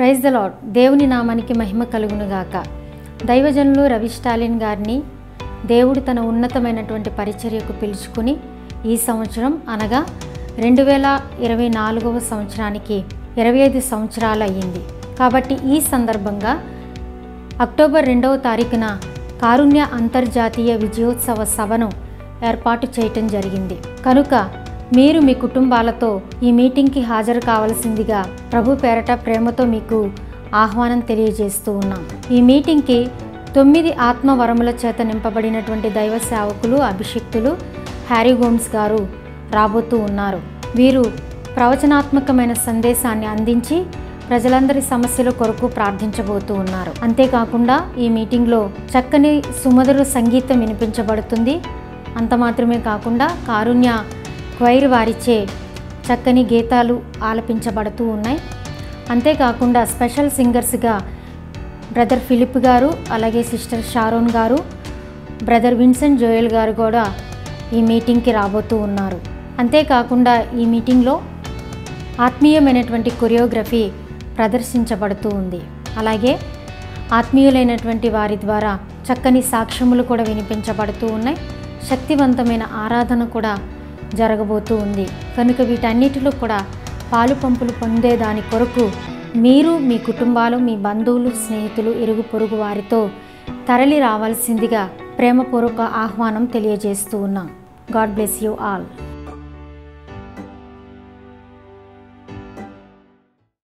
Praise the lord. దేవుని నామానికి మహిమ కలుగునుగాక. దైవజనులు రవి స్టాలిన్ గారిని దేవుడు తన ఉన్నతమైనటువంటి పరిచర్యకు పిలుచుకుని ఈ సంవత్సరం అనగా 2024వ సంవత్సరానికి 25 సంవత్సరాలు అయ్యింది. కాబట్టి ఈ సందర్భంగా అక్టోబర్ 2వ తారీఖున కారుణ్య అంతర్జాతీయ విజయోత్సవ సభను ఏర్పాటు చేయటం జరిగింది. కనుక మీరు మీ కుటుంబాలతో ఈ మీటింగ్కి హాజరు కావాల్సిందిగా ప్రభు పేరట ప్రేమతో మీకు ఆహ్వానం తెలియజేస్తూ ఉన్నాం. ఈ మీటింగ్కి 9 ఆత్మవరముల చేత నింపబడినటువంటి దైవ సేవకులు, అభిషిక్తులు హ్యారీ గోమ్స్ గారు రాబోతూ ఉన్నారు. వీరు ప్రవచనాత్మకమైన సందేశాన్ని అందించి ప్రజలందరి సమస్యల కొరకు ప్రార్థించబోతూ ఉన్నారు. అంతేకాకుండా ఈ మీటింగ్లో చక్కని సుమధుర సంగీతం వినిపించబడుతుంది. అంత మాత్రమే కాకుండా కారుణ్య క్వైర్ వారిచే చక్కని గీతాలు ఆలపించబడుతూ ఉన్నాయి. అంతేకాకుండా స్పెషల్ సింగర్స్గా బ్రదర్ ఫిలిప్ గారు, అలాగే సిస్టర్ షారోన్ గారు, బ్రదర్ విన్సెంట్ జోయల్ గారు కూడా ఈ మీటింగ్కి రాబోతూ ఉన్నారు. అంతేకాకుండా ఈ మీటింగ్లో ఆత్మీయమైనటువంటి కొరియోగ్రఫీ ప్రదర్శించబడుతూ ఉంది. అలాగే ఆత్మీయులైనటువంటి వారి ద్వారా చక్కని సాక్ష్యములు కూడా వినిపించబడుతూ ఉన్నాయి. శక్తివంతమైన ఆరాధన కూడా జరగబోతూ ఉంది. కనుక వీటన్నిటిలో కూడా పాలు పంపులు పొందేదాని కొరకు మీరు మీ కుటుంబాలు, మీ బంధువులు, స్నేహితులు, ఇరుగు పొరుగు వారితో తరలి రావాల్సిందిగా ప్రేమపూర్వక ఆహ్వానం తెలియజేస్తూ ఉన్నాం. God bless you all.